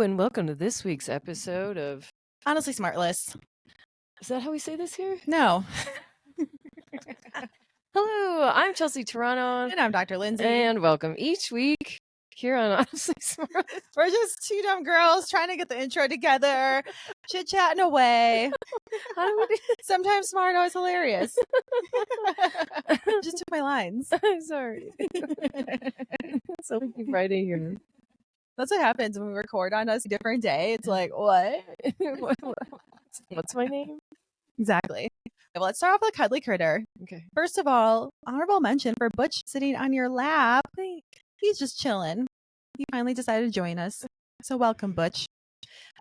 and welcome to this week's episode of Honestly Smartless. Is that how we say this here? No. Hello, I'm Chelsea Toronto. And I'm Dr. Lindsay. And welcome each week here on Honestly Smartless. We're just two dumb girls trying to get the intro together, chit-chatting away. How do we do? Sometimes smart, always hilarious. Just took my lines. I'm sorry. So we keep writing here. That's what happens when we record on a different day. It's like, what? What's my name? Exactly. Well, let's start off with a cuddly critter. Okay. First of all, honorable mention for Butch sitting on your lap. He's just chilling. He finally decided to join us. So welcome, Butch.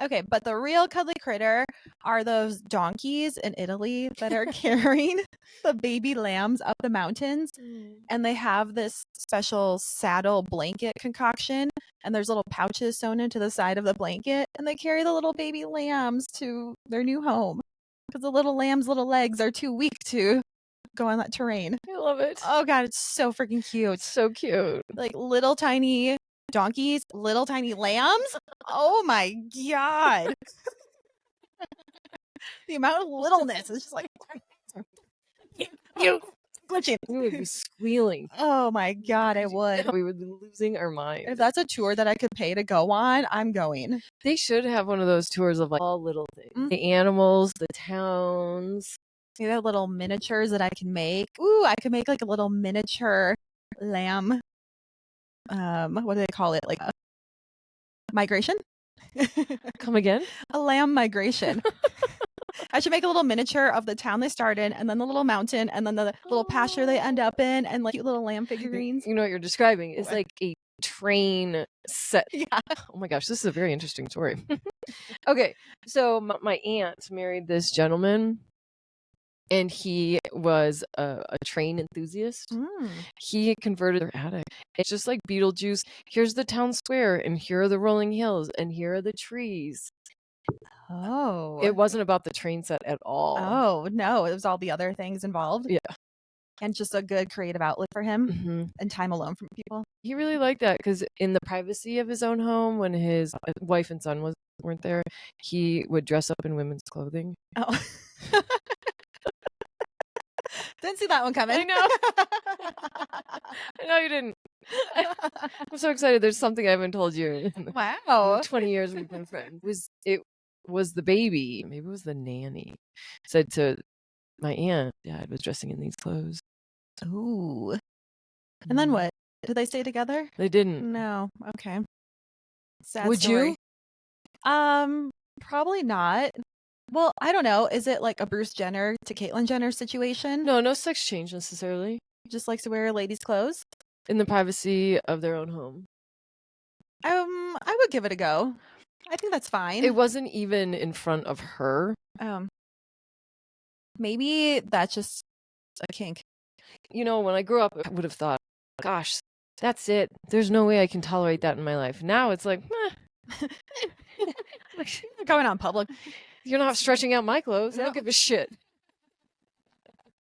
Okay, but the real cuddly critter are those donkeys in Italy that are carrying the baby lambs up the mountains. And they have this special saddle blanket concoction. And there's little pouches sewn into the side of the blanket. And they carry the little baby lambs to their new home. Because the little lamb's little legs are too weak to go on that terrain. I love it. Oh, God, it's so freaking cute. It's so cute. Like little tiny donkeys, little tiny lambs. Oh, my God. The amount of littleness is just like... You glitching. We would be squealing. Oh, my God, I would. We would be losing our mind. If that's a tour that I could pay to go on, I'm going. They should have one of those tours of like all little things. Mm. The animals, the towns. See that little miniatures that I can make. Ooh, I could make like a little miniature lamb. What do they call it? Like a migration? Come again? A lamb migration. I should make a little miniature of the town they start in, and then the little mountain, and then the little pasture they end up in, and like cute little lamb figurines. You know what you're describing is like a train set. Yeah. Oh my gosh, this is a very interesting story. Okay, so my aunt married this gentleman, and he was a train enthusiast. He converted their attic. It's just like Beetlejuice. Here's the town square, and here are the rolling hills, and here are the trees. Oh. It wasn't about the train set at all. Oh, no. It was all the other things involved. Yeah. And just a good creative outlet for him Mm-hmm. and time alone from people. He really liked that because in the privacy of his own home, when his wife and son weren't there, he would dress up in women's clothing. Oh. Didn't see that one coming. I know. I know you didn't. I'm so excited. There's something I haven't told you. Wow. In 20 years we've been friends. It was the baby, maybe it was the nanny, said to my aunt, Dad was dressing in these clothes. Ooh. And then what? Did they stay together? They didn't. No. Okay. Sad Would story. you? Probably not. Well, I don't know. Is it like a Bruce Jenner to Caitlyn Jenner situation? No sex change necessarily. Just likes to wear ladies' clothes? In the privacy of their own home. I would give it a go. I think that's fine. It wasn't even in front of her. Maybe that's just a kink. You know, when I grew up, I would have thought, gosh, that's it. There's no way I can tolerate that in my life. Now it's like, Going on public. You're not stretching out my clothes. I No. don't give a shit.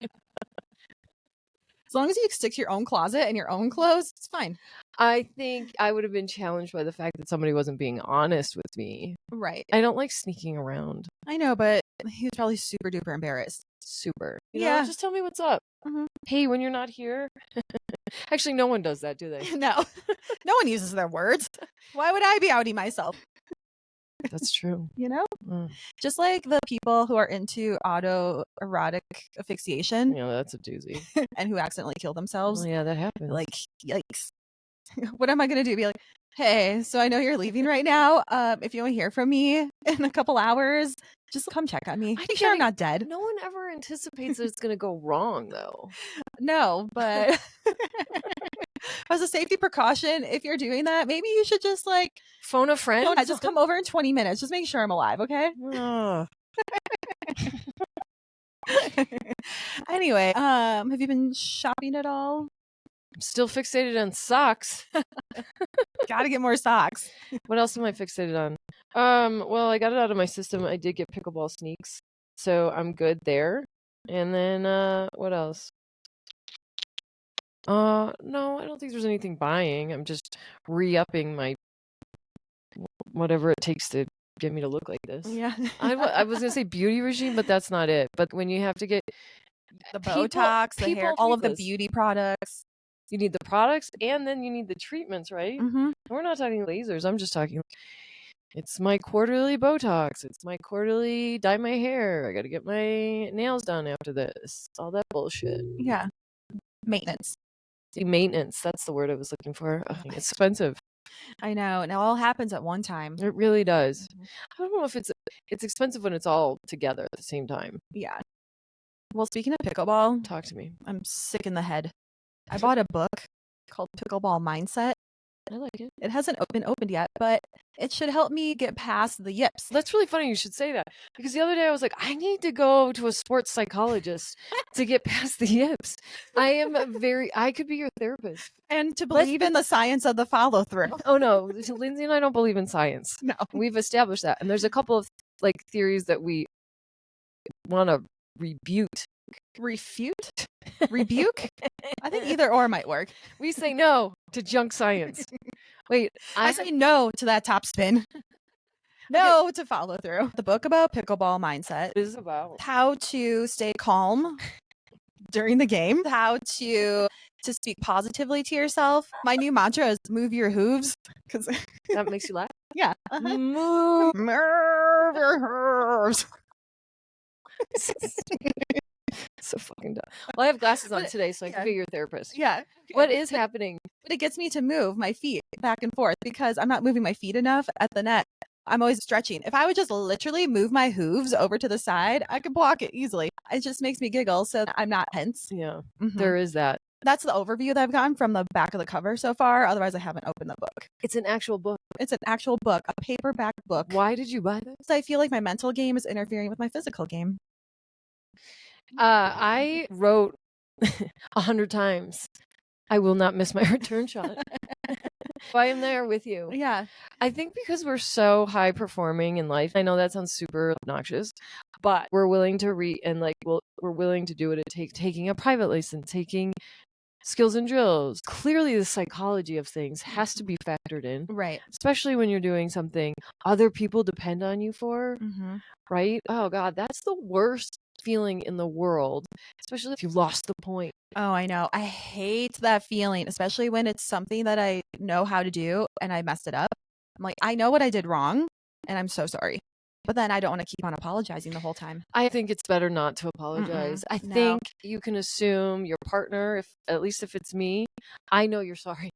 As long as you stick to your own closet and your own clothes, it's fine. I think I would have been challenged by the fact that somebody wasn't being honest with me. Right. I don't like sneaking around. I know, but he was probably super duper embarrassed. Super. You Yeah. know, just tell me what's up. Mhm. Hey, when you're not here. Actually, no one does that, do they? No. No one uses their words. Why would I be outing myself? That's true. You know? Mm. Just like the people who are into autoerotic asphyxiation Yeah, that's a doozy. and who accidentally kill themselves. Well, yeah, that happens. Like, yikes. What am I going to do? Be like, hey, so I know you're leaving right now. If you want to hear from me in a couple hours, just come check on me. Make sure I'm not dead. No one ever anticipates that it's going to go wrong, though. No, but as a safety precaution, if you're doing that, maybe you should just like phone a friend. Just come over in 20 minutes. Just make sure I'm alive, okay? Anyway, have you been shopping at all? I'm still fixated on socks. Gotta get more socks. What else am I fixated on? Well, I got it out of my system. I did get pickleball sneaks, so I'm good there. And then what else? No, I don't think there's anything buying. I'm just re-upping whatever it takes to get me to look like this. Yeah. I was gonna say beauty regime, but that's not it. But when you have to get the Botox, the hair, all of the treat this. beauty products. You need the products and then you need the treatments, right? Mm-hmm. We're not talking lasers. I'm just talking, it's my quarterly Botox. It's my quarterly dye my hair. I got to get my nails done after this. All that bullshit. Yeah. Maintenance. Maintenance. That's the word I was looking for. Ugh, it's expensive. I know. And it all happens at one time. It really does. I don't know if it's expensive when it's all together at the same time. Yeah. Well, speaking of pickleball, talk to me. I'm sick in the head. I bought a book called Pickleball Mindset. I like it. It hasn't been opened yet, but it should help me get past the yips. That's really funny you should say that, because the other day I was like, I need to go to a sports psychologist to get past the yips. I could be your therapist. And to believe in the science of the follow through. Oh no, Lindsay and I don't believe in science. No. We've established that. And there's a couple of theories that we want to rebuke. Rebuke? I think either or might work. We say no to junk science. Wait, I say no to that top spin. No to follow through. The book about pickleball mindset is about how to stay calm during the game, how to speak positively to yourself. My new mantra is move your hooves, because that makes you laugh. Yeah. Move your hooves. So fucking dumb. Well, I have glasses on today, so I can be your therapist. Yeah. Okay. What is happening? But it gets me to move my feet back and forth because I'm not moving my feet enough at the net. I'm always stretching. If I would just literally move my hooves over to the side, I could block it easily. It just makes me giggle, so I'm not tense. Yeah, there is that. That's the overview that I've gotten from the back of the cover so far. Otherwise, I haven't opened the book. It's an actual book. It's an actual book, a paperback book. Why did you buy this? So I feel like my mental game is interfering with my physical game. I wrote 100 times, I will not miss my return shot. I am there with you. Yeah. I think because we're so high performing in life, I know that sounds super obnoxious, but we're willing to read and we're willing to do what it takes, taking a private license, taking skills and drills. Clearly the psychology of things has to be factored in. Right. Especially when you're doing something other people depend on you for. Right? Oh God, that's the worst feeling in the world, especially if you lost the point. Oh, I know. I hate that feeling, especially when it's something that I know how to do and I messed it up. I'm like, I know what I did wrong and I'm so sorry. But then I don't want to keep on apologizing the whole time. I think it's better not to apologize. I think you can assume your partner, at least if it's me, I know you're sorry.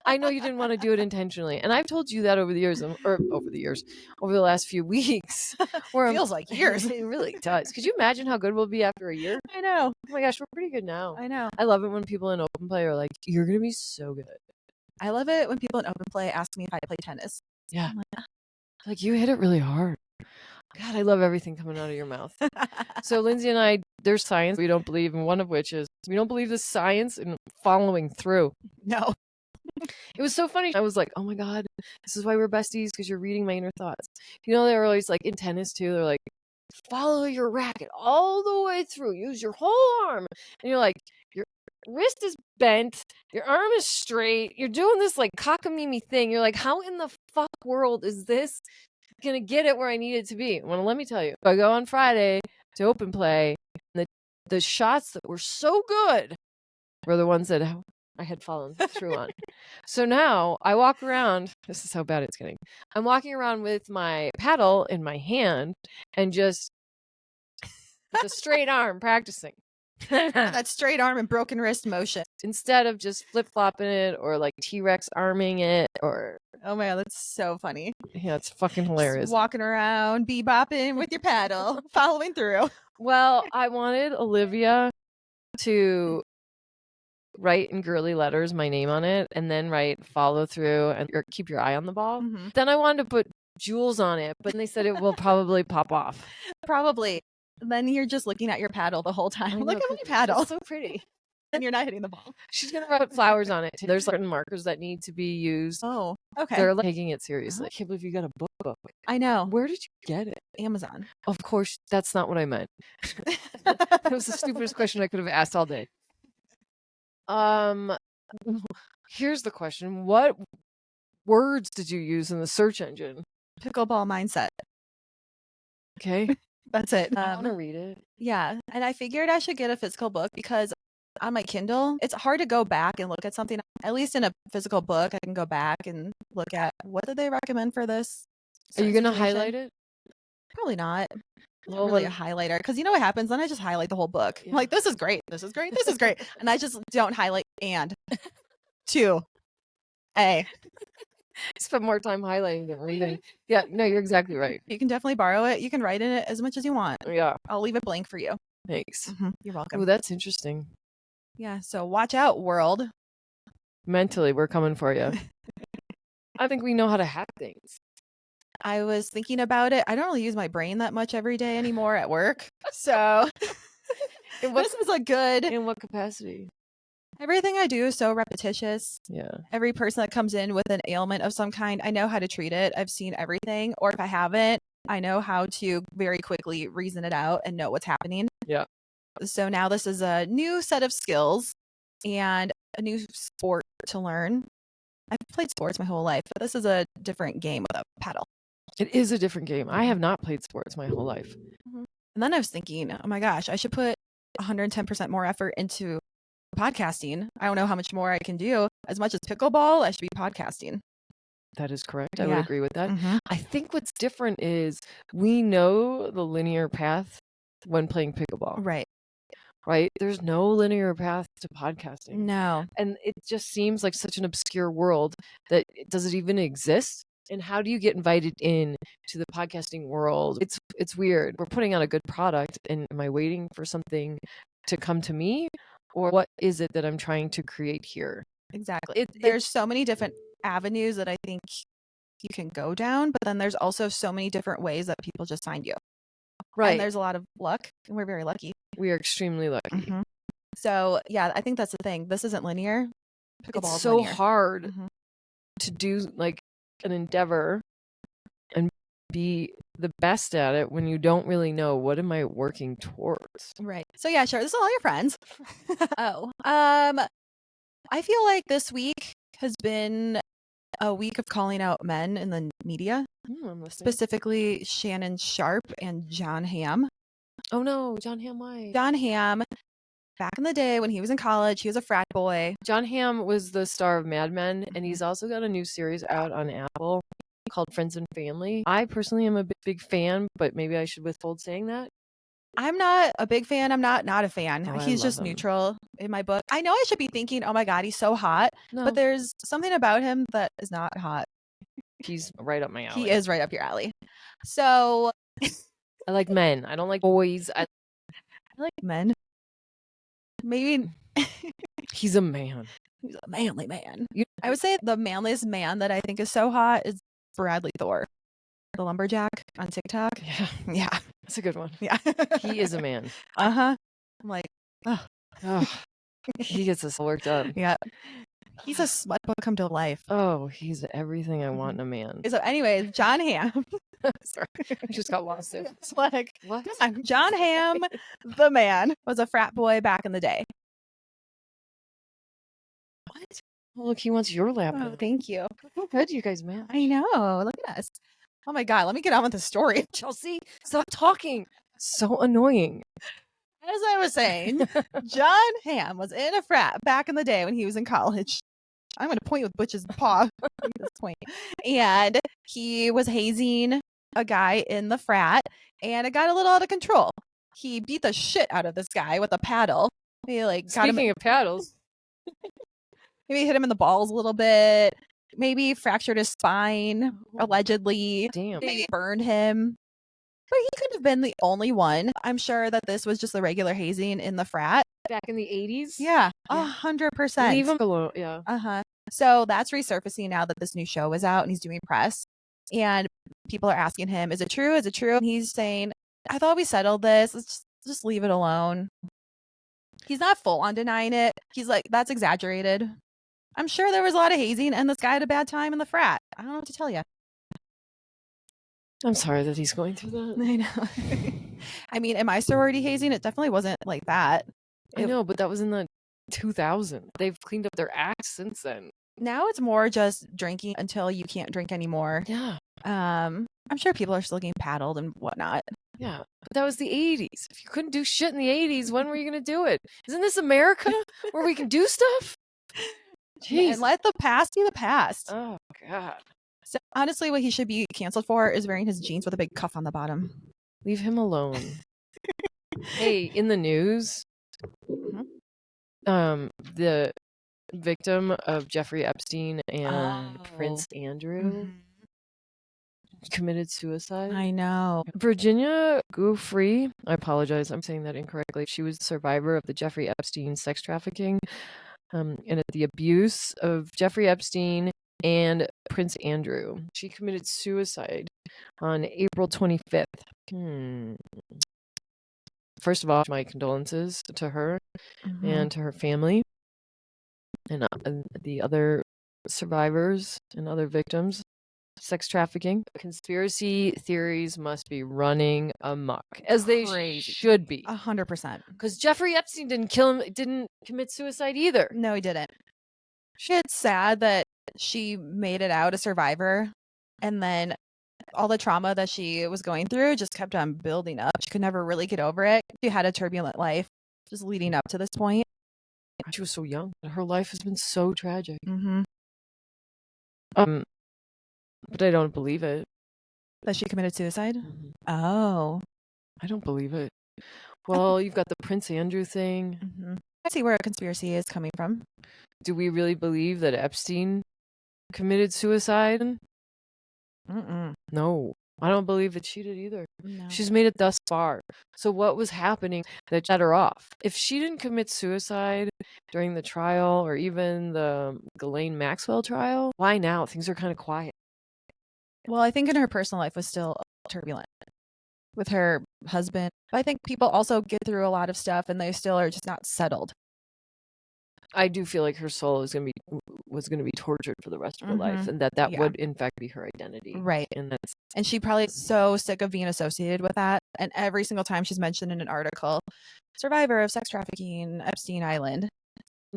I know you didn't want to do it intentionally. And I've told you that over the last few weeks. Where feels like years. It really does. Could you imagine how good we'll be after a year? I know. Oh my gosh, we're pretty good now. I know. I love it when people in open play are like, you're going to be so good. I love it when people in open play ask me if I play tennis. Yeah. Like, you hit it really hard. God, I love everything coming out of your mouth. So Lindsay and I, there's science we don't believe, and one of which is we don't believe the science in following through. No. It was so funny. I was like, oh my God, this is why we're besties, because you're reading my inner thoughts. You know, they're always like in tennis too. They're like, follow your racket all the way through. Use your whole arm. And you're like, your wrist is bent. Your arm is straight. You're doing this like cockamamie thing. You're like, how in the fuck world is this gonna get it where I need it to be? Well, let me tell you. I go on Friday to open play. The shots that were so good were the ones that I had fallen through on. So now I walk around. This is how bad it's getting. I'm walking around with my paddle in my hand and just with a straight arm practicing. That straight arm and broken wrist motion. Instead of just flip-flopping it or like T-Rex arming it or... Oh my God, that's so funny. Yeah, it's fucking hilarious. Just walking around, bebopping with your paddle, following through. Well, I wanted Olivia to write in girly letters my name on it and then write follow through and or keep your eye on the ball. Then I wanted to put jewels on it, but they said it will probably pop off. Probably. Then you're just looking at your paddle the whole time. Look at my paddle. It's so pretty. And you're not hitting the ball. She's going to put flowers on it too. There's certain markers that need to be used. Oh, okay. They're taking it seriously. I can't believe you got a book. I know. Where did you get it? Amazon. Of course, that's not what I meant. That was the stupidest question I could have asked all day. Here's the question. What words did you use in the search engine? Pickleball mindset. Okay. That's it. I want to read it. Yeah. And I figured I should get a physical book because on my Kindle, it's hard to go back and look at something. At least in a physical book, I can go back and look at what did they recommend for this. Are you going to highlight it? Probably not. Not really a highlighter, because you know what happens? Then I just highlight the whole book. Yeah. I'm like, this is great. This is great. This is great. And I just don't highlight and 2A. Spend more time highlighting than reading. Yeah, no, you're exactly right. You can definitely borrow it. You can write in it as much as you want. Yeah. I'll leave it blank for you. Thanks. You're welcome. Oh, that's interesting. Yeah, so watch out, world. Mentally, we're coming for you. I think we know how to hack things. I was thinking about it. I don't really use my brain that much every day anymore at work. So this is a good... In what capacity? Everything I do is so repetitious. Yeah. Every person that comes in with an ailment of some kind, I know how to treat it. I've seen everything. Or if I haven't, I know how to very quickly reason it out and know what's happening. Yeah. So now this is a new set of skills and a new sport to learn. I've played sports my whole life, but this is a different game with a paddle. It is a different game. I have not played sports my whole life. And then I was thinking, oh my gosh, I should put 110% more effort into podcasting. I don't know how much more I can do. As much as pickleball, I should be podcasting. That is correct. I would agree with that. Mm-hmm. I think what's different is we know the linear path when playing pickleball. Right. Right? There's no linear path to podcasting. No. And it just seems like such an obscure world that does it even exist? And how do you get invited in to the podcasting world? It's weird. We're putting out a good product, and am I waiting for something to come to me? Or what is it that I'm trying to create here? Exactly. There's so many different avenues that I think you can go down, but then there's also so many different ways that people just find you. Right. And there's a lot of luck, and we're very lucky. We are extremely lucky. Mm-hmm. So, yeah, I think that's the thing. This isn't linear. Pickleball It's so linear. hard to do like an endeavor and be the best at it when you don't really know what am I working towards. Right. So yeah, sure. This is all your friends. I feel like this week has been a week of calling out men in the media, specifically Shannon Sharpe and John Hamm. Oh no, John Hamm, why? John Hamm, back in the day when he was in college, he was a frat boy. John Hamm was the star of Mad Men, and he's also got a new series out on Apple called Friends and Family. I personally am a big fan, but maybe I should withhold saying that. I'm not a big fan. I'm not a fan. Oh, he's just neutral in my book. I know I should be thinking, oh my God, he's so hot. No. But there's something about him that is not hot. He's right up my alley. He is right up your alley. So I like men. I don't like boys. I like men. Maybe he's a man. He's a manly man. I would say the manliest man that I think is so hot is Bradley Thor, the lumberjack on TikTok. Yeah. That's a good one. Yeah. He is a man. I'm like, he gets us worked up. Yeah. He's a smut book come to life. Oh, he's everything I want in a man. So anyways, John Hamm. Sorry, I just got lost there. It's like, what? John Hamm, the man, was a frat boy back in the day. What? Oh, look, he wants your lap. Oh, thank you. How good you guys match. I know. Look at us. Oh my God. Let me get on with the story. Chelsea, stop talking. So annoying. As I was saying, John Hamm was in a frat back in the day when he was in college. I'm going to point with Butch's paw at this point. And he was hazing a guy in the frat, and it got a little out of control. He beat the shit out of this guy with a paddle. He Speaking of paddles, maybe hit him in the balls a little bit. Maybe fractured his spine, allegedly. Damn. Maybe burned him. But he could have been the only one. I'm sure that this was just the regular hazing in the frat. Back in the 80s? Yeah, 100%. Leave him alone. Yeah. So that's resurfacing now that this new show is out and he's doing press. And people are asking him, is it true? Is it true? And he's saying, I thought we settled this. Let's just leave it alone. He's not full on denying it. He's like, that's exaggerated. I'm sure there was a lot of hazing and this guy had a bad time in the frat. I don't know what to tell you. I'm sorry that he's going through that. I know. I mean, in my sorority hazing, it definitely wasn't like that. I know, but that was in the 2000s. They've cleaned up their acts since then. Now it's more just drinking until you can't drink anymore. Yeah. I'm sure people are still getting paddled and whatnot. Yeah. But that was the 80s. If you couldn't do shit in the 80s, when were you going to do it? Isn't this America where we can do stuff? Jeez. And let the past be the past. Oh, God. So honestly, what he should be canceled for is wearing his jeans with a big cuff on the bottom. Leave him alone. Hey, in the news, the victim of Jeffrey Epstein and Prince Andrew committed suicide. I know. Virginia Giuffre, I apologize, I'm saying that incorrectly. She was the survivor of the Jeffrey Epstein sex trafficking and the abuse of Jeffrey Epstein and Prince Andrew. She committed suicide on April 25th. First of all, my condolences to her and to her family and the other survivors and other victims of sex trafficking. Conspiracy theories must be running amok, as they should be. 100%. Because Jeffrey Epstein didn't commit suicide either. No, he didn't. It's sad that she made it out a survivor, and then all the trauma that she was going through just kept on building up. She could never really get over it. She had a turbulent life just leading up to this point. She was so young. Her life has been so tragic. But I don't believe it. That she committed suicide? Oh. I don't believe it. Well, you've got the Prince Andrew thing. I see where a conspiracy is coming from. Do we really believe that Epstein committed suicide? No. I don't believe that she did either. No. She's made it thus far. So what was happening that set her off? If she didn't commit suicide during the trial or even the Ghislaine Maxwell trial, why now? Things are kind of quiet. Well, I think in her personal life was still turbulent with her husband. I think people also get through a lot of stuff and they still are just not settled. I do feel like her soul was going to be tortured for the rest of her life, and that would in fact be her identity. Right. And she probably is so sick of being associated with that. And every single time she's mentioned in an article, survivor of sex trafficking, Epstein Island.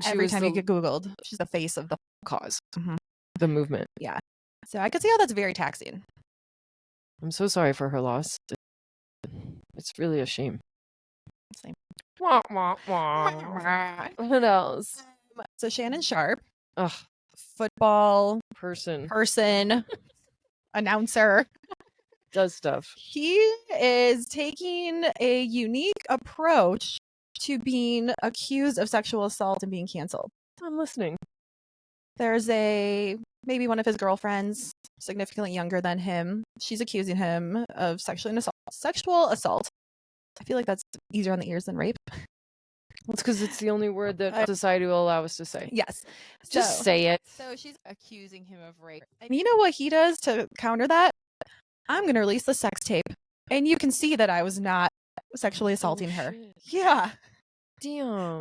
Every time you get Googled, she's the face of the cause, the movement. Yeah. So I could see how that's very taxing. I'm so sorry for her loss. It's really a shame. Same. What else? So Shannon Sharpe, ugh, football person, announcer, does stuff. He is taking a unique approach to being accused of sexual assault and being canceled. I'm listening. There's maybe one of his girlfriends, significantly younger than him. She's accusing him of sexual assault. I feel like that's easier on the ears than rape. Well, it's because it's the only word that society will allow us to say. Yes. Just say it. So she's accusing him of rape. And you know what he does to counter that? I'm going to release the sex tape. And you can see that I was not sexually assaulting her. Shit. Yeah. Damn.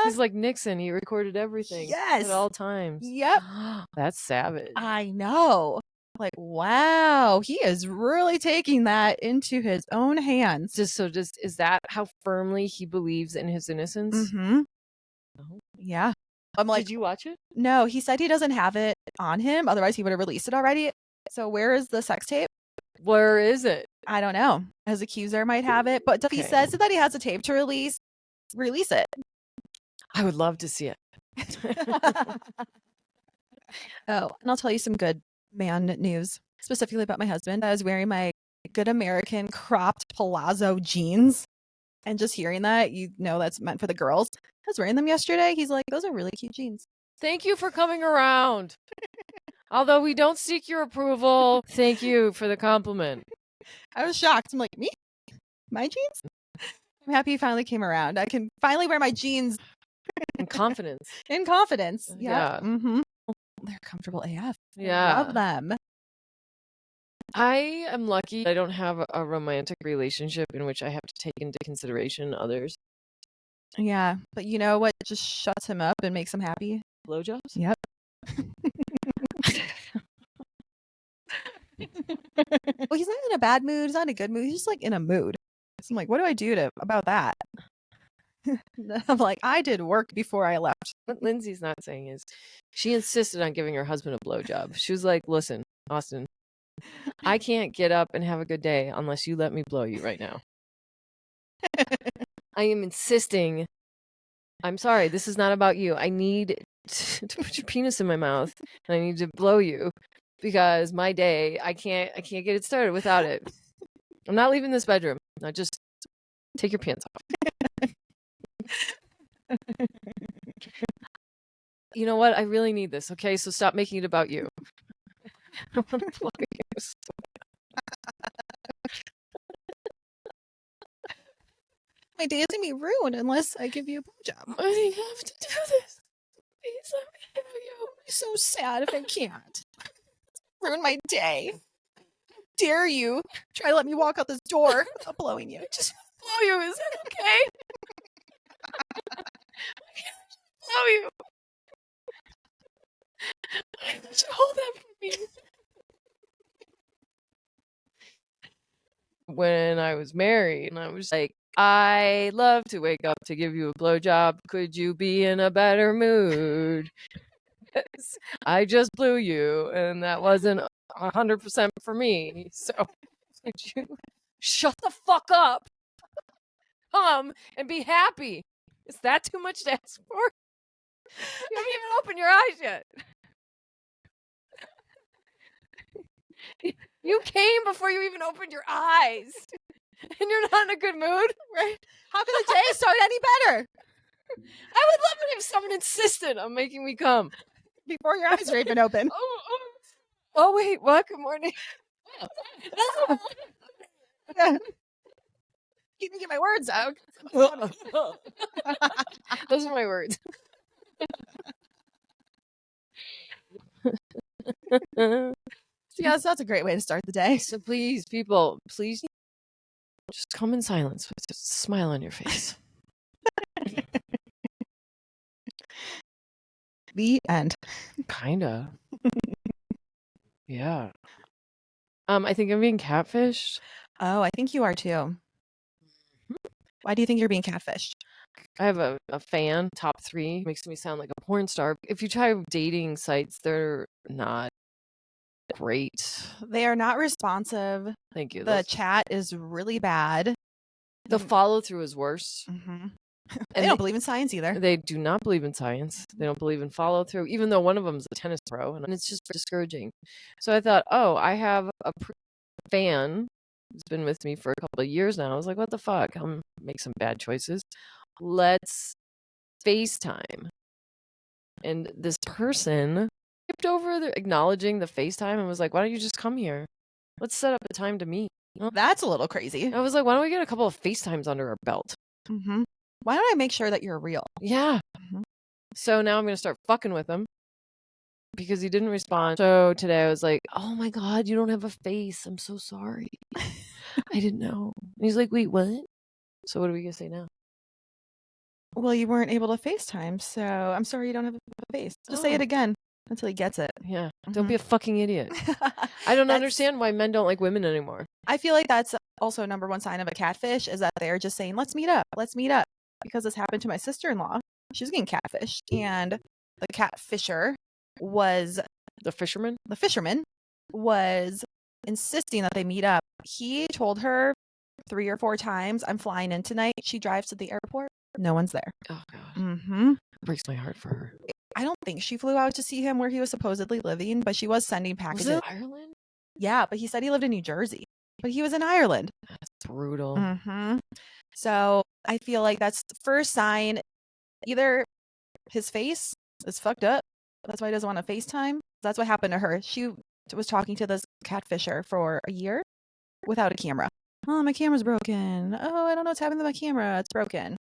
He's like Nixon. He recorded everything. Yes. At all times. Yep. That's savage. I know. Like, wow, he is really taking that into his own hands. Is that how firmly he believes in his innocence? Mm-hmm. Oh. Yeah. I'm like, did you watch it? No, he said he doesn't have it on him. Otherwise, he would have released it already. So where is the sex tape? Where is it? I don't know. His accuser might have it, but if he says that he has a tape to release it. I would love to see it. Oh, and I'll tell you some good man news, specifically about my husband. I was wearing my Good American cropped palazzo jeans, and just hearing that, you know that's meant for the girls. I was wearing them yesterday. He's like, those are really cute jeans. Thank you for coming around. Although we don't seek your approval, thank you for the compliment. I was shocked. I'm like, me? My jeans? I'm happy he finally came around. I can finally wear my jeans. In confidence. In confidence. Yeah. Mm-hmm. They're comfortable AF. Yeah. I love them. I am lucky I don't have a romantic relationship in which I have to take into consideration others. Yeah. But you know what just shuts him up and makes him happy? Blowjobs? Yep. Well, he's not in a bad mood. He's not in a good mood. He's just like in a mood. So I'm like, what do I do about that? I'm like, I did work before I left. What Lindsay's not saying is she insisted on giving her husband a blowjob. She was like, listen, Austin, I can't get up and have a good day unless you let me blow you right now. I am insisting. I'm sorry, this is not about you. I need to put your penis in my mouth and I need to blow you because my day, I can't get it started without it. I'm not leaving this bedroom. Now just take your pants off. You know what? I really need this, okay? So stop making it about you. I want to blow you. My day is gonna be ruined unless I give you a blowjob. Why do you have to do this? Please let me have you. I'm so sad if I can't. Ruin my day. How dare you try to let me walk out this door without blowing you? Just blow you. Is that okay? Blow you. Just hold that for me. When I was married, and I was like, I love to wake up to give you a blowjob. Could you be in a better mood? I just blew you, and that wasn't 100% for me. So, could you shut the fuck up, and be happy? Is that too much to ask for? You haven't even opened your eyes yet. You came before you even opened your eyes. And you're not in a good mood, right? How can the day start any better? I would love it if someone insisted on making me come. Before your eyes are even open. Oh, wait, what? Good morning. Yeah. Keep me get my words out. Those are my words. Yes, that's a great way to start the day. So please, people, please just come in silence with just a smile on your face. The end. Kinda. Yeah. I think I'm being catfished. Oh, I think you are too. Why do you think you're being catfished? I have a fan, top 3, makes me sound like a porn star. If you try dating sites, they're not great. They are not responsive. Thank you. The chat is really bad. The follow through is worse. Mm-hmm. They don't believe in science either. They do not believe in science. They don't believe in follow through, even though one of them is a tennis pro, and it's just discouraging. So I thought, oh, I have a fan who's been with me for a couple of years now. I was like, what the fuck? I'm make some bad choices. Let's FaceTime. And this person skipped over acknowledging the FaceTime and was like, why don't you just come here? Let's set up a time to meet. That's a little crazy. I was like, why don't we get a couple of FaceTimes under our belt? Mm-hmm. Why don't I make sure that you're real? Yeah. Mm-hmm. So now I'm going to start fucking with him because he didn't respond. So today I was like, oh my God, you don't have a face. I'm so sorry. I didn't know. And he's like, wait, what? So what are we going to say now? Well, you weren't able to FaceTime, so I'm sorry you don't have a face. Just say it again until he gets it. Yeah. Mm-hmm. Don't be a fucking idiot. I don't understand why men don't like women anymore. I feel like that's also number one sign of a catfish is that they're just saying, let's meet up. Let's meet up. Because this happened to my sister-in-law. She was getting catfished. And the catfisher was... The fisherman was insisting that they meet up. He told her 3 or 4 times, I'm flying in tonight. She drives to the airport. No one's there. Oh, God. Mm-hmm. It breaks my heart for her. I don't think she flew out to see him where he was supposedly living, but she was sending packages. Was it Ireland? Yeah, but he said he lived in New Jersey. But he was in Ireland. That's brutal. Mm-hmm. So I feel like that's the first sign. Either his face is fucked up. That's why he doesn't want to FaceTime. That's what happened to her. She was talking to this catfisher for a year without a camera. Oh, my camera's broken. Oh, I don't know what's happening to my camera. It's broken.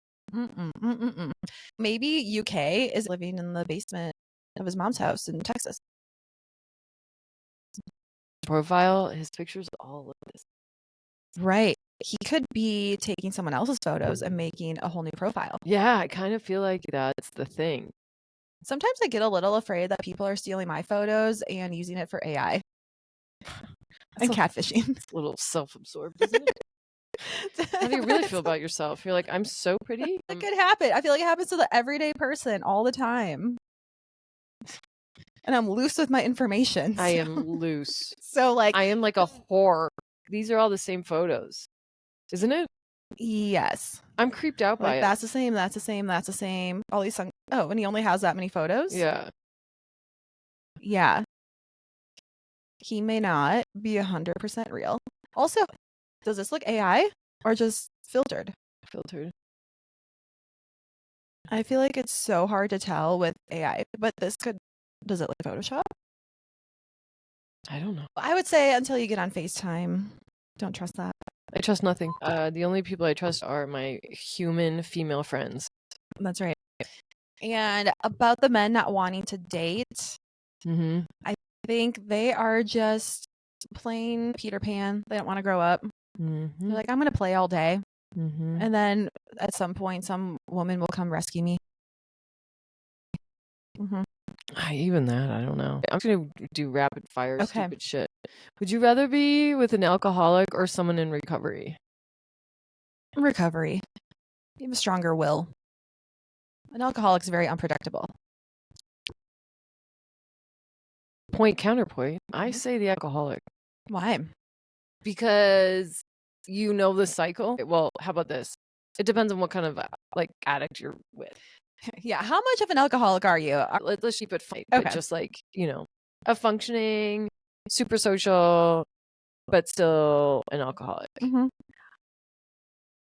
Maybe UK is living in the basement of his mom's house in Texas. Profile, his pictures all look this. Right. He could be taking someone else's photos and making a whole new profile. Yeah, I kind of feel like that's the thing. Sometimes I get a little afraid that people are stealing my photos and using it for AI and catfishing. It's a little self-absorbed, isn't it? How do you really feel about yourself? You're like, I'm so pretty. It could happen. I feel like it happens to the everyday person all the time. And I'm loose with my information. I am loose. So like I am like a whore. These are all the same photos, isn't it? Yes. I'm creeped out by like it. that's the same. That's the same. That's the same. All these songs. Oh, and he only has that many photos. Yeah. Yeah. He may not be 100% real. Also, does this look AI or just filtered? Filtered. I feel like it's so hard to tell with AI, but this could. Does it look Photoshop? I don't know. I would say until you get on FaceTime, don't trust that. I trust nothing. The only people I trust are my human female friends. That's right. And about the men not wanting to date, I think they are just plain Peter Pan. They don't want to grow up. They're like, I'm going to play all day. And then at some point, some woman will come rescue me. Even that, I don't know. I'm going to do rapid fire stupid shit. Would you rather be with an alcoholic or someone in recovery? Recovery. You have a stronger will. An alcoholic's very unpredictable. Point counterpoint. I say the alcoholic. Why? Because you know the cycle. Well, how about this? It depends on what kind of like addict you're with. Yeah. How much of an alcoholic are you? Let's keep it fun. Okay. But just like, a functioning, super social, but still an alcoholic.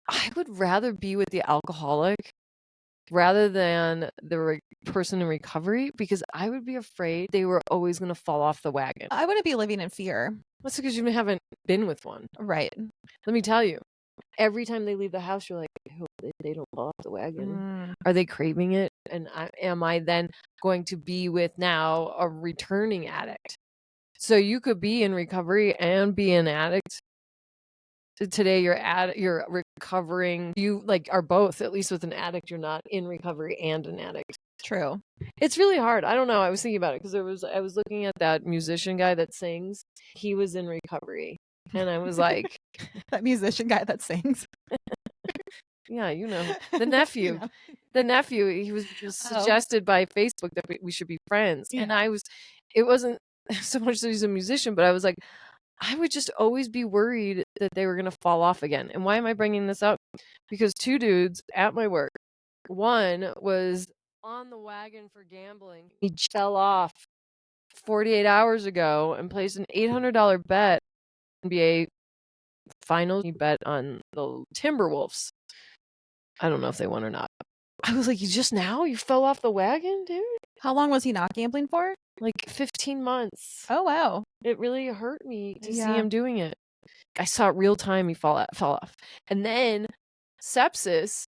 I would rather be with the alcoholic rather than the person in recovery because I would be afraid they were always going to fall off the wagon. I wouldn't be living in fear. That's because you haven't been with one. Right. Let me tell you, every time they leave the house, you're like, I hope they don't fall off the wagon. Are they craving it? And am I then going to be with now a returning addict? So you could be in recovery and be an addict. Today you're recovering. You are both. At least with an addict, you're not in recovery and an addict. True. It's really hard. I don't know. I was thinking about it because I was looking at that musician guy that sings. He was in recovery, and I was like, that musician guy that sings. Yeah, the nephew. The nephew. He was suggested by Facebook that we should be friends, and it wasn't so much that he's a musician, but I was like, I would just always be worried that they were going to fall off again. And why am I bringing this up? Because 2 dudes at my work, one was on the wagon for gambling. He fell off 48 hours ago and placed an $800 bet on NBA finals. He bet on the Timberwolves. I don't know if they won or not. I was like, you fell off the wagon, dude? How long was he not gambling for? Like 15 months. Oh, wow. It really hurt me to see him doing it. I saw it real time. He fell off. And then sepsis,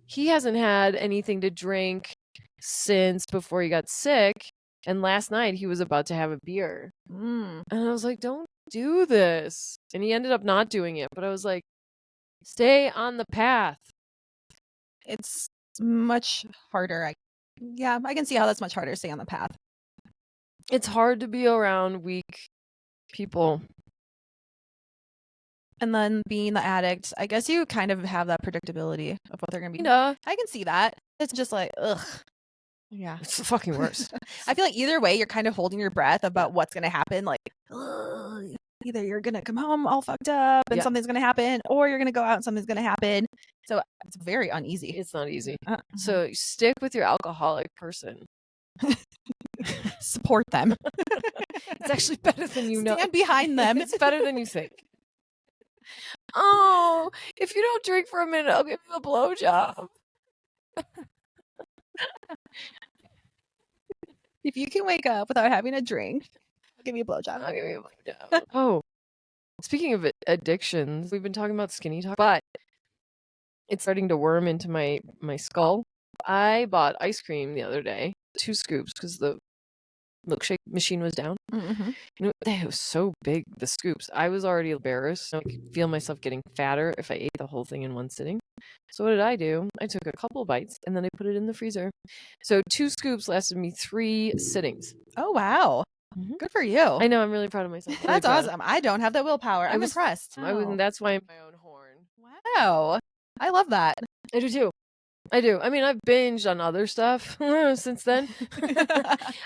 he hasn't had anything to drink since before he got sick. And last night he was about to have a beer. And I was like, don't do this. And he ended up not doing it. But I was like, stay on the path. It's much harder. I can see how that's much harder to stay on the path. It's hard to be around weak people. And then being the addict, I guess you kind of have that predictability of what they're going to be. I can see that. It's just like, ugh. Yeah. It's the fucking worst. I feel like either way, you're kind of holding your breath about what's going to happen. Like, ugh, either you're going to come home all fucked up and something's going to happen, or you're going to go out and something's going to happen. So it's very uneasy. It's not easy. So stick with your alcoholic person. Support them. It's actually better than you know. Stand behind them. It's better than you think. Oh, if you don't drink for a minute, I'll give you a blowjob. If you can wake up without having a drink, I'll give you a blowjob. I'll give you a blowjob. Oh, speaking of addictions, we've been talking about skinny talk, but it's starting to worm into my skull. I bought ice cream the other day, 2 scoops, because the milkshake machine was down. They were so big, the scoops. I was already embarrassed. I could feel myself getting fatter if I ate the whole thing in one sitting. So what did I do? I took a couple bites and then I put it in the freezer. So 2 scoops lasted me 3 sittings. Oh, wow. Good for you. I know. I'm really proud of myself. That's awesome. I don't have that willpower. I'm impressed. That's why I'm my own horn. know. I love that. I do too. I do. I mean, I've binged on other stuff since then.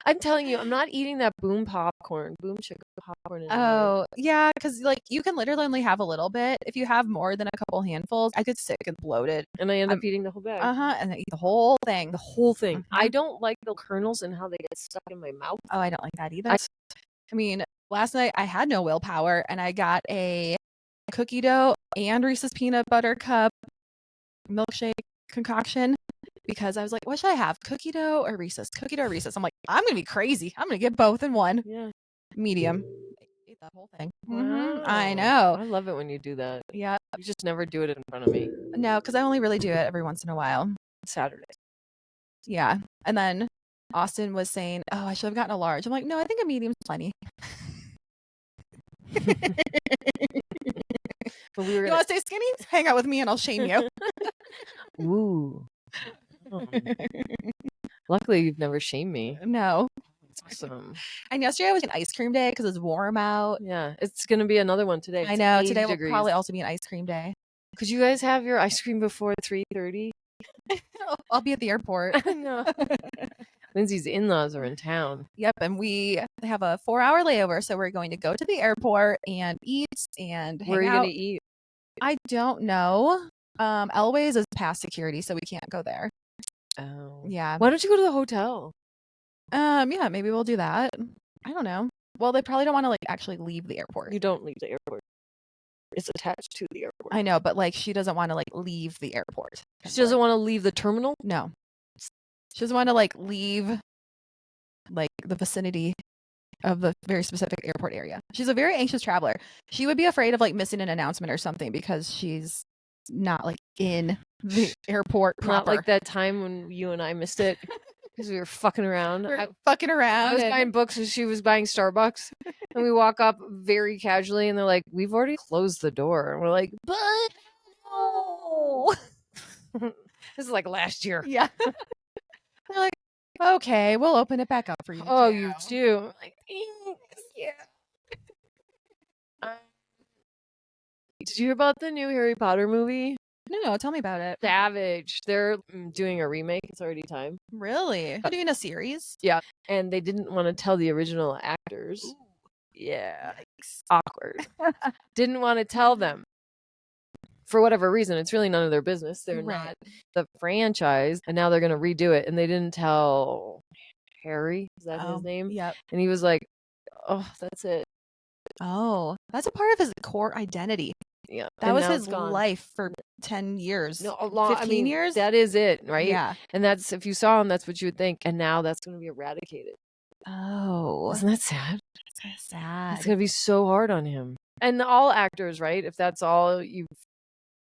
I'm telling you, I'm not eating that boom chicken popcorn anymore. Oh, yeah, because like you can literally only have a little bit. If you have more than a couple handfuls, I get sick and bloated. And I end up eating the whole bag. And I eat the whole thing. The whole thing. I don't like the kernels and how they get stuck in my mouth. Oh, I don't like that either. I mean, last night I had no willpower and I got a cookie dough and Reese's peanut butter cup milkshake concoction because I was like, what should I have? Cookie dough or Reese's? Cookie dough or Reese's? I'm like, I'm going to be crazy. I'm going to get both in one. Yeah. Medium. Ate that whole thing. Wow. I know. I love it when you do that. Yeah. You just never do it in front of me. No, because I only really do it every once in a while. Saturday. Yeah. And then Austin was saying, oh, I should have gotten a large. I'm like, no, I think a medium's plenty. But you want to stay skinny? Hang out with me and I'll shame you. Ooh. Oh. Luckily, you've never shamed me. No. That's awesome. And yesterday was an ice cream day because it's warm out. Yeah, it's going to be another one today. I know. Today will probably also be an ice cream day. Could you guys have your ice cream before 3:30? I'll be at the airport. No. Lindsay's in-laws are in town. Yep, and we have a 4-hour layover, so we're going to go to the airport and eat and hang out. Where are you going to eat? I don't know. Elway's is past security, so we can't go there. Oh. Yeah. Why don't you go to the hotel? Yeah, maybe we'll do that. I don't know. Well, they probably don't want to like actually leave the airport. You don't leave the airport. It's attached to the airport. I know, but like she doesn't want to like leave the airport. She doesn't want to leave the terminal? No. She doesn't want to like leave like the vicinity of the very specific airport area. She's a very anxious traveler. She would be afraid of like missing an announcement or something because she's not like in the airport proper. Not like that time when you and I missed it because we were fucking around. I was buying books and she was buying Starbucks. And we walk up very casually and they're like, we've already closed the door. And we're like, but no. This is like last year. Yeah. They're like, okay, we'll open it back up for you. Oh, you too. I'm like, yeah. Did you hear about the new Harry Potter movie? No, tell me about it. Savage. They're doing a remake. It's already time. Really? They're doing a series? Yeah. And they didn't want to tell the original actors. Ooh. Yeah. Yikes. Awkward. Didn't want to tell them. For whatever reason, it's really none of their business. They're not the franchise. And now they're going to redo it. And they didn't tell Harry. Is that his name? Yep. And he was like, oh, that's it. Oh, that's a part of his core identity. Yeah. That was his life for 10 years. No, 15 years? That is it, right? Yeah. And that's, if you saw him, that's what you would think. And now that's going to be eradicated. Oh. Isn't that sad? That's kind of sad. It's going to be so hard on him. And all actors, right? If that's all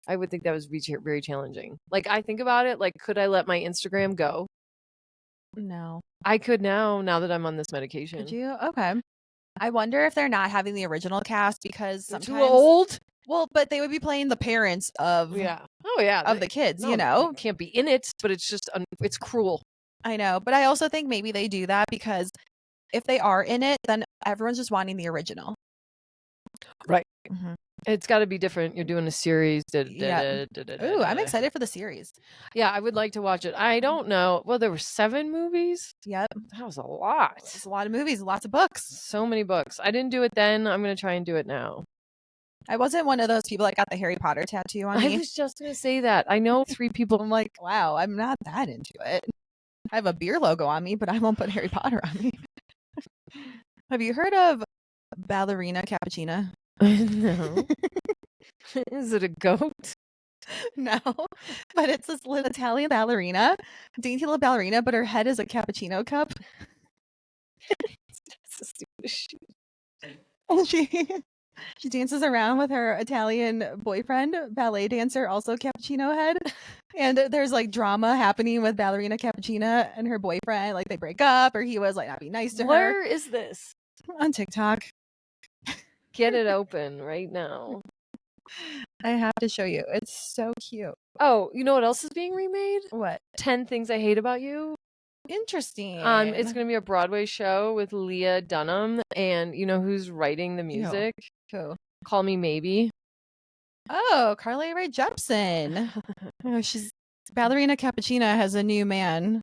I would think that was very challenging. Like, I think about it, like, could I let my Instagram go? No. I could now that I'm on this medication. Could you? Okay. I wonder if they're not having the original cast because they're sometimes... too old? Well, but they would be playing the parents of... Yeah. Oh, yeah. Of the kids, you know? Can't be in it, but it's just, it's cruel. I know. But I also think maybe they do that because if they are in it, then everyone's just wanting the original. Right. Mm-hmm. It's got to be different. You're doing a series. Ooh, I'm excited for the series. Yeah, I would like to watch it. I don't know. Well, there were 7 movies. Yep. That was a lot. It's a lot of movies, lots of books. So many books. I didn't do it then. I'm going to try and do it now. I wasn't one of those people that got the Harry Potter tattoo on me. I was just going to say that. I know 3 people. I'm like, wow, I'm not that into it. I have a beer logo on me, but I won't put Harry Potter on me. Have you heard of Ballerina Cappuccina? No. Is it a goat? No, but it's this little Italian ballerina, dainty little ballerina, but her head is a cappuccino cup. That's the stupidest shit. And she dances around with her Italian boyfriend, ballet dancer, also cappuccino head. And there's like drama happening with Ballerina Cappuccina and her boyfriend. Like they break up, or he was like not being nice to her. Where is this? On TikTok. Get it open right now. I have to show you. It's so cute. Oh, you know what else is being remade? What? 10 Things I Hate About You. Interesting. It's going to be a Broadway show with Leah Dunham, and you know who's writing the music? Who? Call Me Maybe. Oh, Carly Rae Jepsen. Oh, she's Ballerina Cappuccina has a new man.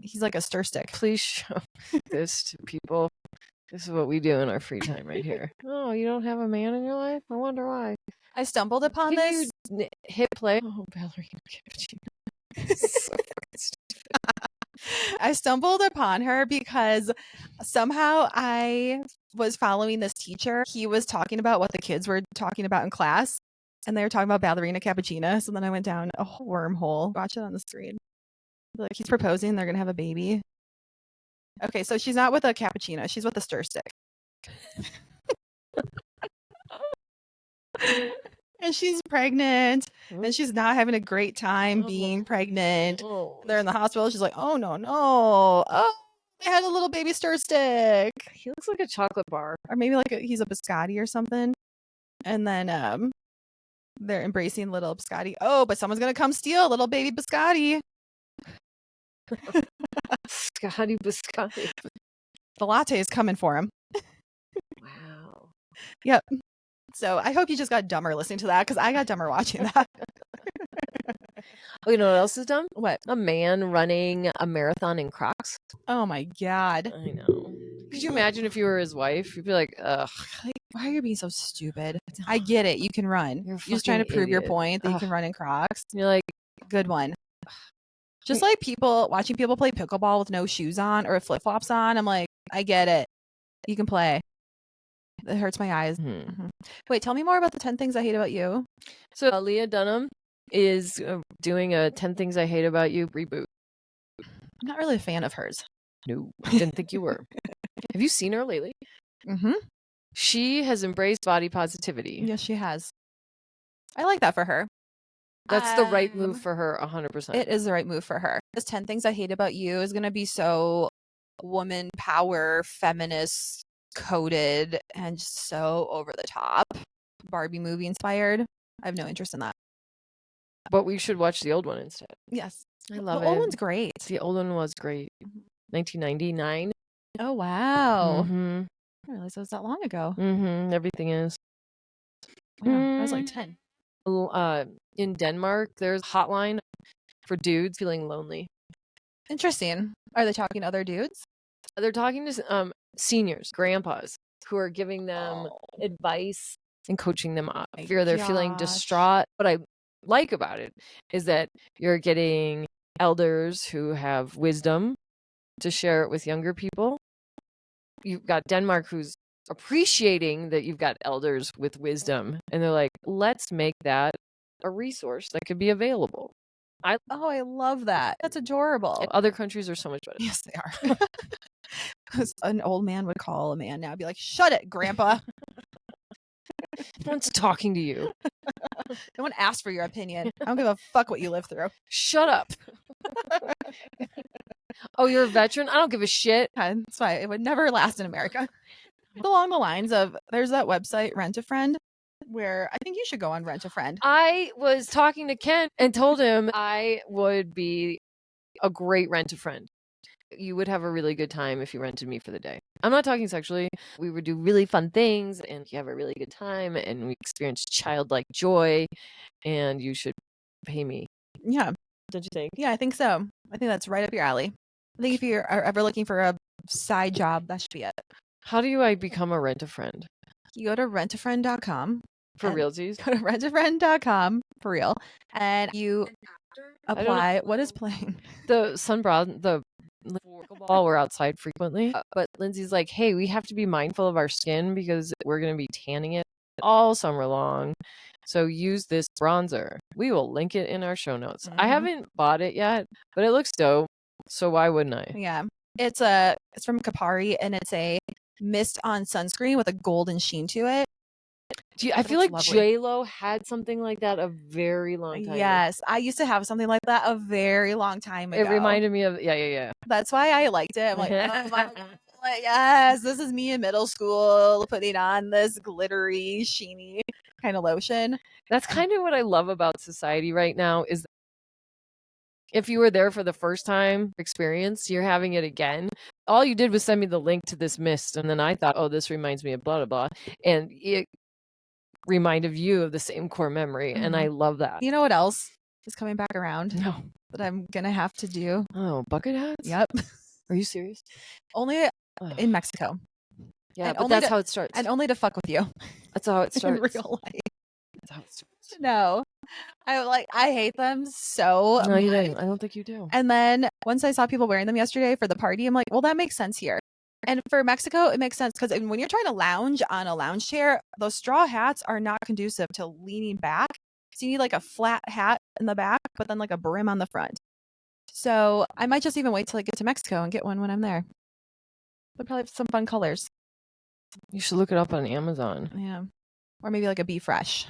He's like a stir stick. Please show this to people. This is what we do in our free time right here. Oh, you don't have a man in your life? I wonder why. I stumbled upon Can this. you hit play? Oh, Ballerina Cappuccino. So fucking stupid. I stumbled upon her because somehow I was following this teacher. He was talking about what the kids were talking about in class, and they were talking about Ballerina Cappuccina. So then I went down a whole wormhole. Watch it on the screen. Like, he's proposing, they're gonna have a baby. Okay, so she's not with a cappuccino, she's with a stir stick. And she's pregnant, and she's not having a great time being pregnant. They're in the hospital. She's like, oh, no. Oh, they had a little baby stir stick. He looks like a chocolate bar. Or maybe like he's a biscotti or something. And then they're embracing little biscotti. Oh, but someone's going to come steal little baby biscotti. Biscotti. The latte is coming for him. Wow. Yep. So I hope you just got dumber listening to that, because I got dumber watching that. Oh, you know what else is dumb? What? A man running a marathon in Crocs. Oh my God. I know. Could you imagine if you were his wife? You'd be like, ugh. Like, why are you being so stupid? I get it. You can run. You're just trying to prove your idiot. point that you can run in Crocs. You're like, good one. Just like watching people play pickleball with no shoes on or flip-flops on. I'm like, I get it. You can play. It hurts my eyes. Mm-hmm. Wait, tell me more about the 10 Things I Hate About You. So Leah Dunham is doing a 10 Things I Hate About You reboot. I'm not really a fan of hers. No, I didn't think you were. Have you seen her lately? Mm-hmm. She has embraced body positivity. Yes, she has. I like that for her. That's the right move for her, 100%. It is the right move for her. This 10 Things I Hate About You is going to be so woman power, feminist coded, and just so over the top. Barbie movie inspired. I have no interest in that. But we should watch the old one instead. Yes. I love it. The old one's great. The old one was great. 1999. Oh, wow. Mm-hmm. I didn't realize it was that long ago. Mm-hmm. Everything is. Wow, I was like 10. In Denmark, there's a hotline for dudes feeling lonely. Interesting. Are they talking to other dudes? They're talking to seniors, grandpas, who are giving them advice and coaching them up. I fear they're feeling distraught. What I like about it is that you're getting elders who have wisdom to share it with younger people. You've got Denmark who's appreciating that you've got elders with wisdom, and they're like, let's make that a resource that could be available. I love that. That's adorable. Other countries are so much better. Yes, they are. An old man would call a man now and be like, shut it, grandpa. No one's talking to you. No one asked for your opinion. I don't give a fuck what you live through. Shut up. Oh, you're a veteran? I don't give a shit. That's why it would never last in America. Along the lines of, there's that website, Rent a Friend, where I think you should go on Rent a Friend. I was talking to Ken and told him I would be a great rent a friend. You would have a really good time if you rented me for the day. I'm not talking sexually. We would do really fun things and you have a really good time and we experience childlike joy, and you should pay me. Yeah. Don't you think? Yeah, I think so. I think that's right up your alley. I think if you are ever looking for a side job, that should be it. How do I become a rent a friend? You go to rentafriend.com. For realsies? Go to rentafriend.com for real. And you apply. What is playing? The pickleball, we're outside frequently. But Lindsay's like, hey, we have to be mindful of our skin because we're going to be tanning it all summer long. So use this bronzer. We will link it in our show notes. I haven't bought it yet, but it looks dope. So why wouldn't I? Yeah. It's from Kapari, and it's a mist on sunscreen with a golden sheen to it. I feel like J-Lo had something like that a very long time ago. I used to have something like that a very long time ago. It reminded me of, yeah. That's why I liked it. I'm like, like, yes, this is me in middle school putting on this glittery, sheeny kind of lotion. That's kind of what I love about society right now is if you were there for the first time experience, you're having it again. All you did was send me the link to this mist. And then I thought, oh, this reminds me of blah, blah, blah. And reminded you of the same core memory. And I love that. You know what else is coming back around? No. That I'm going to have to do? Oh, bucket hats? Yep. Are you serious? Only in Mexico. Yeah, and but that's how it starts. And only to fuck with you. That's how it starts. In real life. That's how it starts. No. I hate them so No, much. you don't. I don't think you do. And then once I saw people wearing them yesterday for the party, I'm like, well, that makes sense here. And for Mexico, it makes sense because when you're trying to lounge on a lounge chair, those straw hats are not conducive to leaning back. So you need like a flat hat in the back, but then like a brim on the front. So I might just even wait till I get to Mexico and get one when I'm there. They'll probably have some fun colors. You should look it up on Amazon. Yeah. Or maybe like a Be Fresh.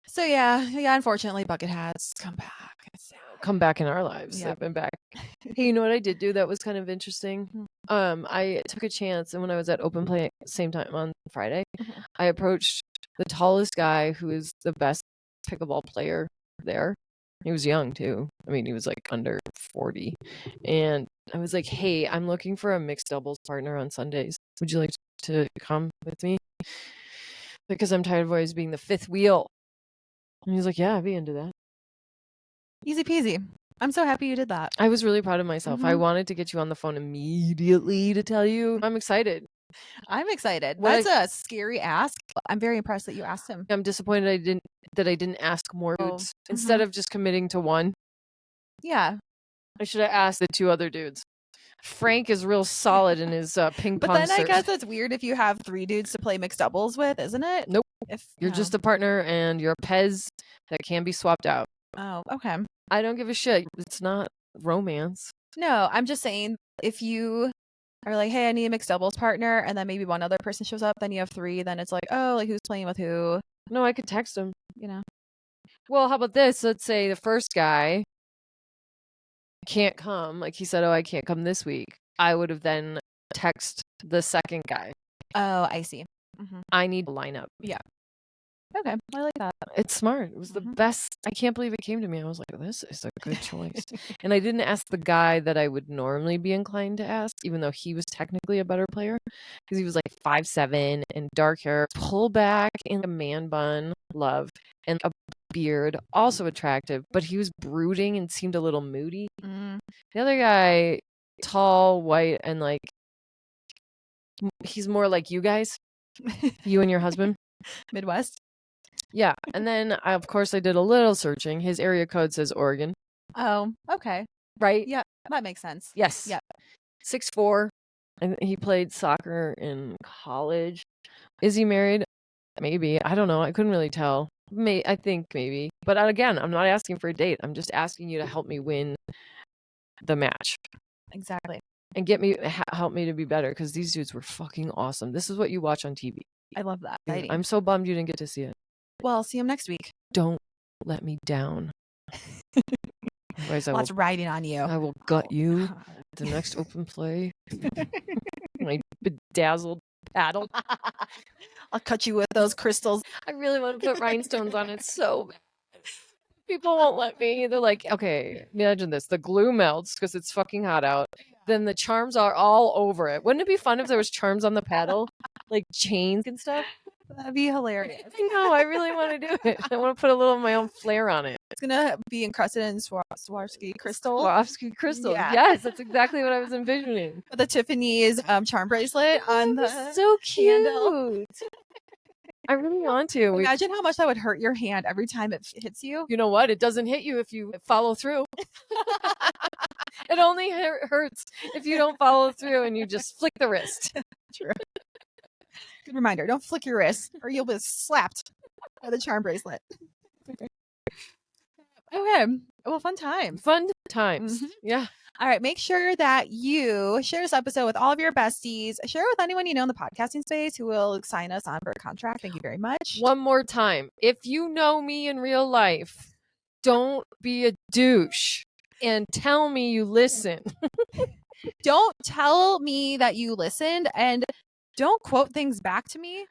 So yeah, unfortunately, bucket hats come back in our lives. Yep. They've been back. Hey, you know what I did do that was kind of interesting? I took a chance, and when I was at Open Play same time on Friday, I approached the tallest guy who is the best pickleball player there. He was young too. I mean, he was like under 40. And I was like, hey, I'm looking for a mixed doubles partner on Sundays. Would you like to come with me? Because I'm tired of always being the fifth wheel. And he's like, yeah, I'd be into that. Easy peasy. I'm so happy you did that. I was really proud of myself. I wanted to get you on the phone immediately to tell you I'm excited. I'm excited. That's a scary ask. I'm very impressed that you asked him. I'm disappointed I didn't ask more dudes instead of just committing to one. Yeah. I should have asked the two other dudes. Frank is real solid in his ping pong. But then I guess it's weird if you have 3 dudes to play mixed doubles with, isn't it? Nope. If you're just a partner and you're a Pez that can be swapped out. Oh, okay. I don't give a shit. It's not romance. No, I'm just saying if you are like, hey, I need a mixed doubles partner, and then maybe one other person shows up, then you have 3, then it's like, oh, like who's playing with who? No, I could text him. You know. Well, how about this? Let's say the first guy can't come. Like he said, oh, I can't come this week. I would have then texted the second guy. Oh, I see. I need a lineup. Yeah. Okay. I like that. It's smart. It was the best. I can't believe it came to me. I was like, this is a good choice. And I didn't ask the guy that I would normally be inclined to ask, even though he was technically a better player, because he was like 5'7" and dark hair, pull back in a man bun, love, and a beard, also attractive, but he was brooding and seemed a little moody. The other guy, tall, white, and like, he's more like you guys, you and your husband. Midwest. Yeah. And then, of course, I did a little searching. His area code says Oregon. Oh, okay. Right? Yeah, that makes sense. Yes. Yeah. 6'4". And he played soccer in college. Is he married? Maybe. I don't know. I couldn't really tell. I think maybe. But again, I'm not asking for a date. I'm just asking you to help me win the match. Exactly. And help me to be better, because these dudes were fucking awesome. This is what you watch on TV. I love that. I'm so bummed you didn't get to see it. Well, I'll see him next week. Don't let me down. Otherwise, Lots riding on you. I will gut you at the next Open Play. My bedazzled paddle. I'll cut you with those crystals. I really want to put rhinestones on it so bad. People won't let me. They're like, okay, imagine this. The glue melts because it's fucking hot out. Then the charms are all over it. Wouldn't it be fun if there was charms on the paddle? Like chains and stuff? That'd be hilarious. I know. I really want to do it. I want to put a little of my own flair on it. It's going to be encrusted in Swarovski crystal. Swarovski crystals. Yeah. Yes, that's exactly what I was envisioning. The Tiffany's charm bracelet on the so cute. handle. I really want to. Imagine how much that would hurt your hand every time it hits you. You know what? It doesn't hit you if you follow through. It only hurts if you don't follow through and you just flick the wrist. True. Good reminder. Don't flick your wrist or you'll be slapped by the charm bracelet. Okay. Well, fun times. Fun times. Yeah. All right. Make sure that you share this episode with all of your besties. Share it with anyone you know in the podcasting space who will sign us on for a contract. Thank you very much. One more time. If you know me in real life, don't be a douche and tell me you listen. Don't tell me that you listened and don't quote things back to me.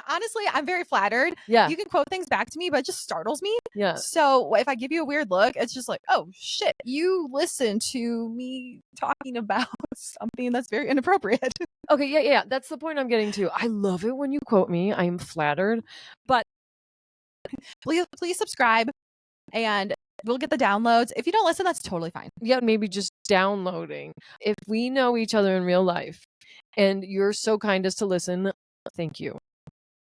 Honestly, I'm very flattered. Yeah. You can quote things back to me, but it just startles me. Yeah. So if I give you a weird look, it's just like, oh shit, you listen to me talking about something that's very inappropriate. Okay, yeah. That's the point I'm getting to. I love it when you quote me. I am flattered. But please subscribe and we'll get the downloads. If you don't listen, that's totally fine. Yeah, maybe just downloading. If we know each other in real life and you're so kind as to listen, thank you.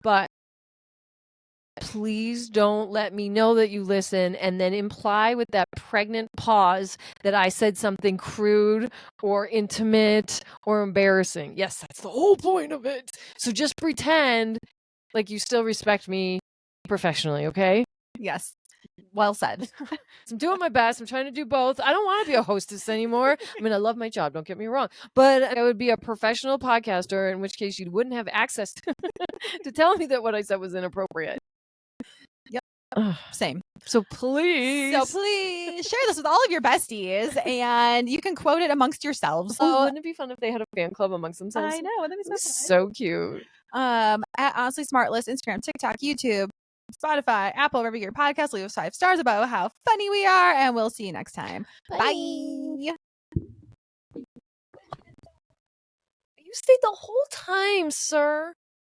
But please don't let me know that you listen and then imply with that pregnant pause that I said something crude or intimate or embarrassing. Yes, that's the whole point of it. So just pretend like you still respect me professionally, okay? Yes. Well said. I'm doing my best. I'm trying to do both. I don't want to be a hostess anymore. I mean, I love my job. Don't get me wrong. But I would be a professional podcaster, in which case you wouldn't have access to tell me that what I said was inappropriate. Yep. Same. So please share this with all of your besties and you can quote it amongst yourselves. Oh, wouldn't it be fun if they had a fan club amongst themselves? I know. Wouldn't that be so cute. At Honestly Smartless, Instagram, TikTok, YouTube, Spotify, Apple, wherever you get your podcast, leave us 5 stars about how funny we are, and we'll see you next time. Bye. You stayed the whole time, sir.